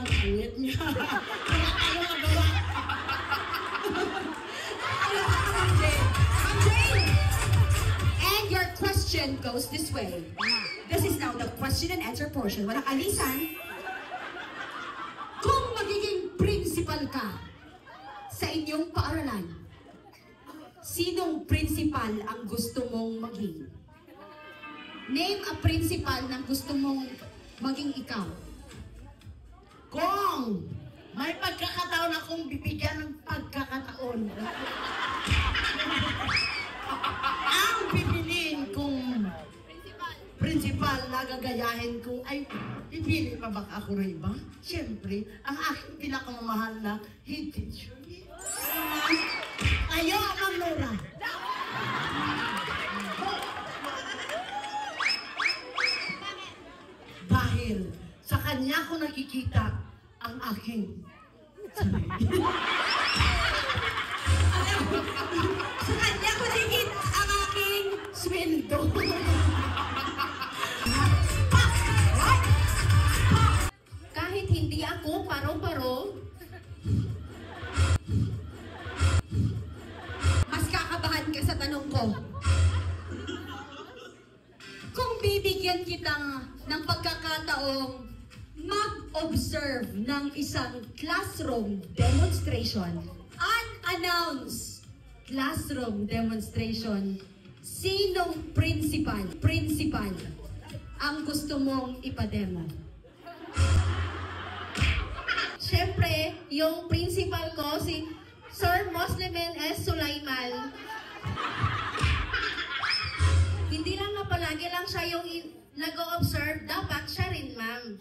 ang puwet niya. Ano magawa? And your question goes this way. This is now the question and answer portion. Walang alisan. Kung magiging principal ka sa inyong paaralan, sinong principal ang gusto mong maging? Name a principal na gusto mong maging ikaw. Kung may pagkakataon akong bibigyan ng pagkakataon, ang pipiliin kong principal na gagayahin ko ay pipili pa ba ako na iba? Siyempre, ang aking pinakamamahal na head teacher. Ayo, Ma'am Nora. Dahil sa kanya ko nakikita ang aking sarili. Sa kanya ko nakikita ang aking sweldo. Kahit hindi ako paro-paro, mas kakabahan ka sa tanong ko. Kung bibigyan kita ng pagkakataong mag-observe ng isang classroom demonstration, unannounced classroom demonstration, sinong principal ang gusto mong ipademo? Siyempre, yung principal ko, si Sir Muslimin S. Sulaiman. Hindi lang na palagi lang siya yung nag-o-observe, dapat siya rin, ma'am.